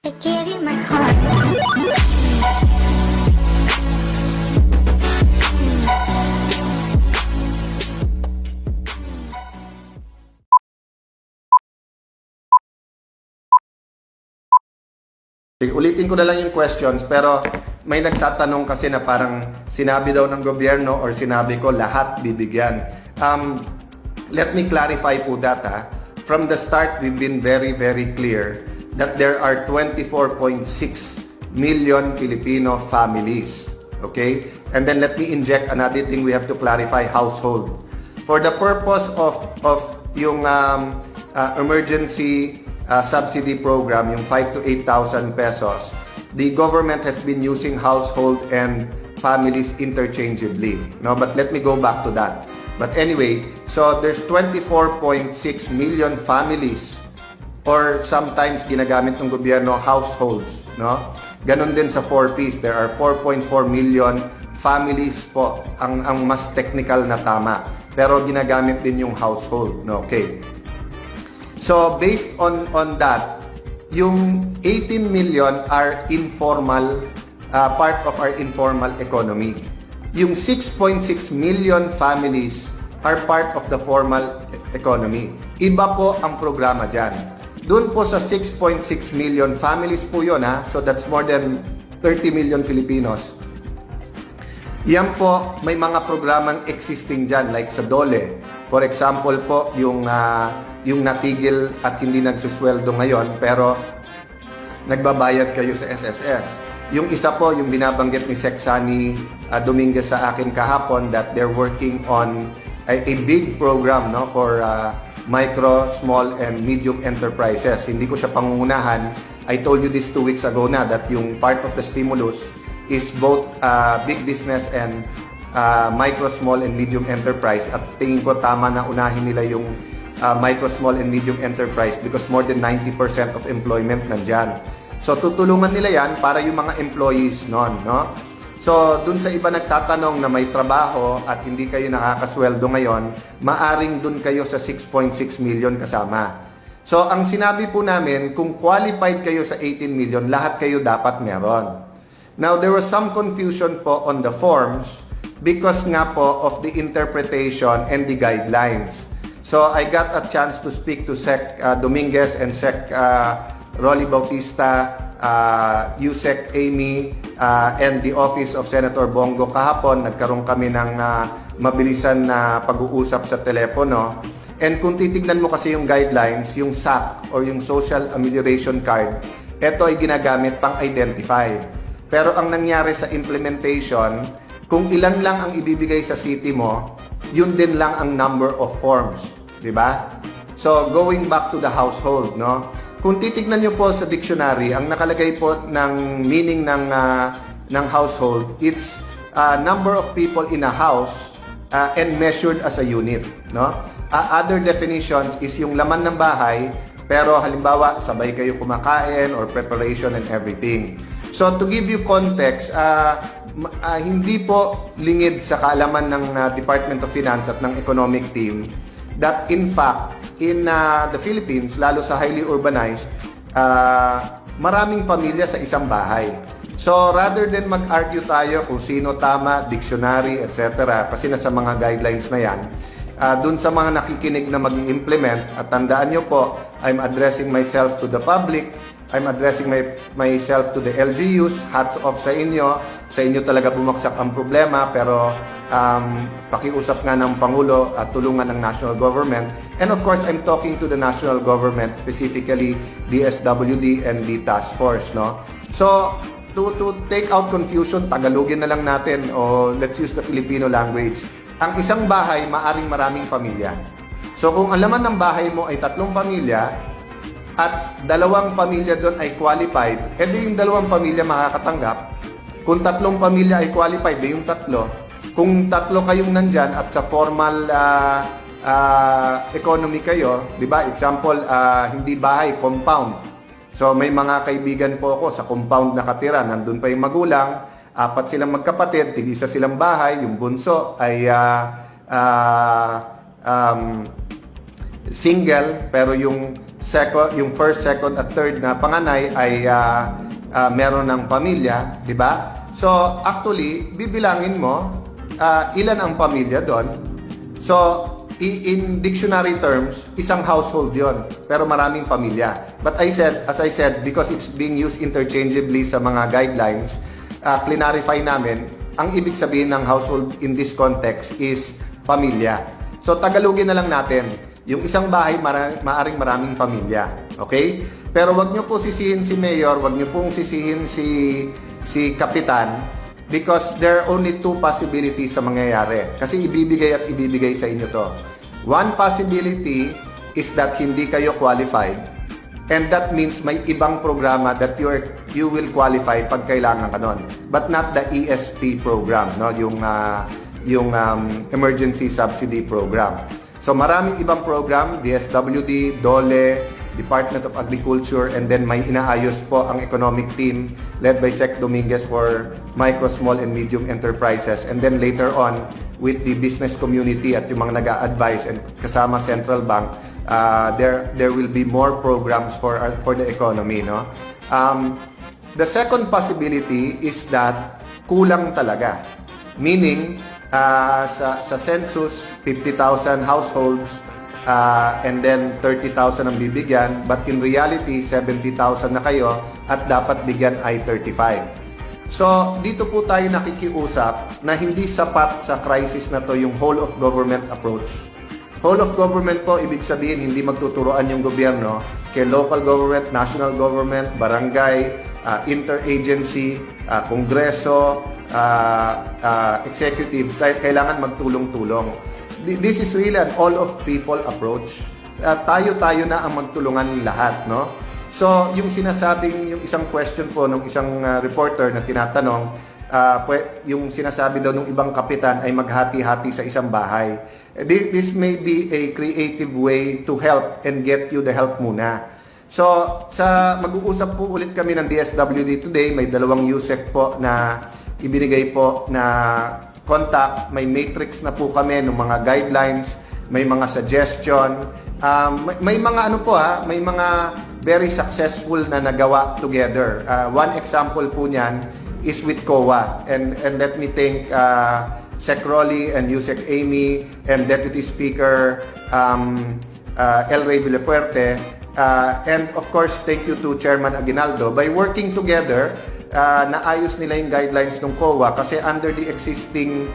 I gave you my heart. Ulitin ko na lang yung questions, pero may nagtatanong kasi na parang sinabi daw ng gobyerno or sinabi ko lahat bibigyan. Let me clarify po that. From the start, we've been very, very clear that there are 24.6 million Filipino families. Okay? And then let me inject another thing we have to clarify, household. For the purpose of yung emergency subsidy program, yung 5 to 8,000 pesos, the government has been using household and families interchangeably. No, but let me go back to that. But anyway, so there's 24.6 million families or sometimes ginagamit ng gobyerno households, no? Ganon din sa 4Ps, there are 4.4 million families po ang mas technical na tama. Pero ginagamit din yung household, no? Okay. So based on that, yung 18 million are informal, part of our informal economy. Yung 6.6 million families are part of the formal economy. Iba po ang programa dyan. Doon po sa 6.6 million families po yun, so that's more than 30 million Filipinos. Yan po, may mga programang existing dyan, like sa DOLE. For example po, yung natigil at hindi nagsusweldo ngayon, pero nagbabayad kayo sa SSS. Yung isa po, yung binabanggit ni Sexani Dominguez sa akin kahapon, that they're working on a big program, no, for micro, small, and medium enterprises. Hindi ko siya pangungunahan. I told you this 2 weeks ago na that yung part of the stimulus is both big business and micro, small, and medium enterprise. At tingin ko tama na unahin nila yung micro, small, and medium enterprise because more than 90% of employment nandyan. So tutulungan nila yan para yung mga employees nun, no? So dun sa iba nagtatanong na may trabaho at hindi kayo nakakasweldo ngayon, maaring dun kayo sa 6.6 million kasama. So ang sinabi po namin, kung qualified kayo sa 18 million, lahat kayo dapat meron. Now there was some confusion po on the forms because nga po of the interpretation and the guidelines. So I got a chance to speak to Sec Dominguez and Sec Rolly Bautista, Yusek Amy, and the Office of Senator Bongo kahapon. Nagkaroon kami ng mabilisan na pag-uusap sa telepono. And kung titignan mo kasi yung guidelines, yung SAC or yung Social Amelioration Card, ito ay ginagamit pang-identify. Pero ang nangyari sa implementation, kung ilan lang ang ibibigay sa city mo, yun din lang ang number of forms, di ba? So going back to the household, no? Kung titignan niyo po sa dictionary, ang nakalagay po ng meaning ng household, it's number of people in a house and measured as a unit, no? Other definitions is yung laman ng bahay, pero halimbawa sabay kayo kumakain or preparation and everything. So to give you context, hindi po lingid sa kaalaman ng Department of Finance at ng economic team that in fact, in the Philippines, lalo sa highly urbanized, maraming pamilya sa isang bahay. So rather than mag-argue tayo kung sino tama, dictionary, etc., kasi nasa mga guidelines na yan, dun sa mga nakikinig na mag-implement, at tandaan nyo po, I'm addressing myself to the public, I'm addressing myself to the LGUs, hats off sa inyo. Sa inyo talaga bumagsak ang problema, pero pakiusap nga ng Pangulo at tulungan ng national government. And of course, I'm talking to the national government, specifically DSWD and the task force, no? So, to take out confusion, Tagalogin na lang natin o let's use the Filipino language. Ang isang bahay, maaring maraming pamilya. So, kung ang laman ng bahay mo ay 3 pamilya, at 2 pamilya doon ay qualified, edi yung 2 pamilya makakatanggap. Kung 3 pamilya ay qualified, yung 3. Kung 3 kayong nandyan at sa formal economy kayo, di ba? Example, hindi bahay, compound. So may mga kaibigan po ako sa compound nakatira, nandun pa yung magulang, 4 silang magkapatid, tig-isa silang bahay, yung bunso ay single, pero yung yung first, second at third na panganay ay meron ng pamilya, di ba? So actually, bibilangin mo ilan ang pamilya doon. So in dictionary terms, isang household yon, pero maraming pamilya. But as I said, because it's being used interchangeably sa mga guidelines, clarify namin, ang ibig sabihin ng household in this context is pamilya. So Tagalogin na lang natin, yung isang bahay maaring maraming pamilya. Okay? Pero wag niyo po sisihin si Mayor, wag niyo pong sisihin si Kapitan, because there are only two possibilities sa mangyayari. Kasi ibibigay at ibibigay sa inyo to. One possibility is that hindi kayo qualified, and that means may ibang programa that you will qualify pag kailangan ka nun. But not the ESP program, no? Yung Emergency Subsidy Program. So maraming ibang program, DSWD, DOLE, Department of Agriculture, and then may inaayos po ang economic team led by Sec Dominguez for micro, small, and medium enterprises. And then later on, with the business community at yung mga nag-a-advise and kasama Central Bank, there will be more programs for the economy, no? The second possibility is that kulang talaga. Meaning, sa census, 50,000 households, and then 30,000 ang bibigyan, but in reality 70,000 na kayo at dapat bigyan ay 35. So dito po tayo nakikiusap na hindi sapat sa crisis na to yung whole of government approach. Whole of government po, ibig sabihin hindi magtuturoan yung gobyerno kay local government, national government, barangay, interagency, kongreso, executive, kailangan magtulong-tulong. This is really an all-of-people approach. Tayo-tayo na ang magtulungan lahat, no? So, yung isang question po ng isang reporter na tinatanong, yung sinasabi daw ng ibang kapitan ay maghati-hati sa isang bahay. This may be a creative way to help and get you the help muna. So, mag-uusap po ulit kami ng DSWD today. May 2 USEC po na ibinigay po na contact, may matrix na po kami ng mga guidelines, may mga suggestion, may mga may mga very successful na nagawa together. One example po niyan is with COA, and let me thank Sec Rolly and USEC Amy and Deputy Speaker El Rey Villafuerte, and of course thank you to Chairman Aguinaldo. By working together, naayos nila yung guidelines ng COA kasi under the existing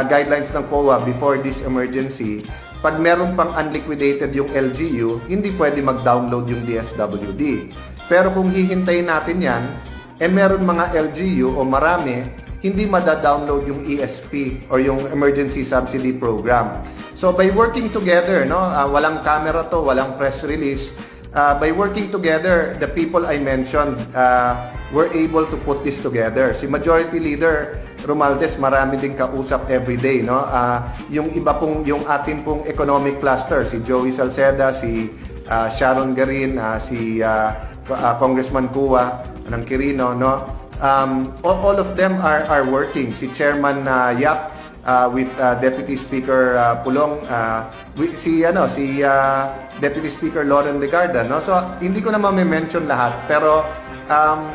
guidelines ng COA before this emergency, pag meron pang unliquidated yung LGU, hindi pwede mag-download yung DSWD. Pero kung hihintayin natin yan, meron mga LGU o marami, hindi mada-download yung ESP or yung Emergency Subsidy Program. So by working together, no, walang camera to, walang press release, by working together, the people I mentioned were able to put this together. Si Majority Leader Romualdez, marami din kausap everyday, no? Yung iba pong, yung ating pong economic cluster, si Joey Salceda, si Sharon Garin, si Congressman Kua ng Quirino, no? All of them are working. Si Chairman Yap, with Deputy Speaker Pulong, si Deputy Speaker Loren Legarda, no? So hindi ko na ma-mention lahat, pero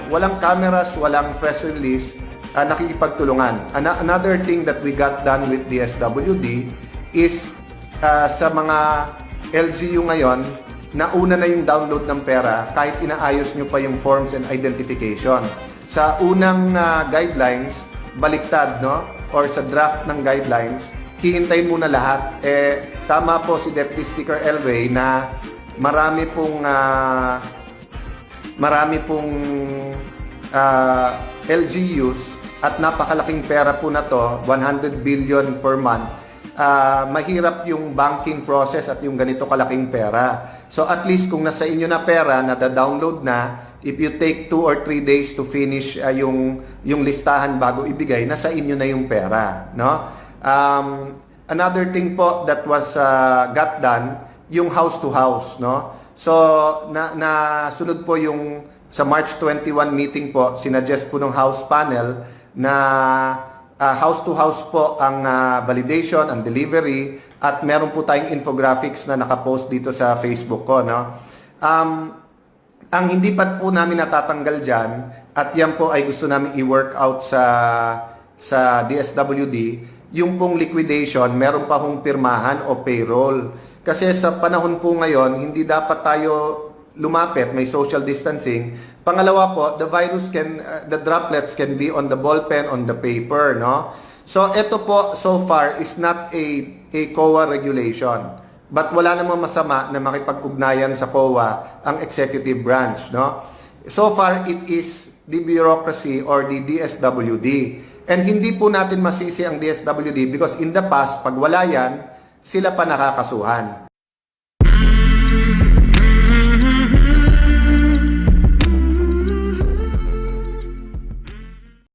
walang cameras, walang press release, nakikipagtulungan. Another thing that we got done with DSWD is sa mga LGU ngayon, nauna na yung download ng pera kahit inaayos nyo pa yung forms and identification. Sa unang guidelines, baliktad, no? Or sa draft ng guidelines, hihintayin muna lahat. Tama po si Deputy Speaker El Rey na marami pong LGUs at napakalaking pera po na to, 100 billion per month. Mahirap yung banking process at yung ganito kalaking pera. So at least kung nasa inyo na pera, nada-download na, if you take 2 or 3 days to finish yung listahan bago ibigay, nasa inyo na yung pera, no? Another thing po that was got done, yung house to house, no? So sunod po yung sa March 21 meeting po, sinuggest po ng House panel na house to house po ang validation, ang delivery, at meron po tayong infographics na nakapost dito sa Facebook ko, no? Ang hindi pa po namin natatanggal dyan, at yan po ay gusto namin i-work out sa DSWD, yung pong liquidation, meron pa hong pirmahan o payroll. Kasi sa panahon po ngayon, hindi dapat tayo lumapit, may social distancing. Pangalawa po, the droplets can be on the ball pen, on the paper, no? So ito po so far is not a COA regulation. But wala namang masama na makipag-ugnayan sa COA ang executive branch, no? So far, it is the bureaucracy or the DSWD. And hindi po natin masisi ang DSWD because in the past, pag wala yan, sila pa nakakasuhan.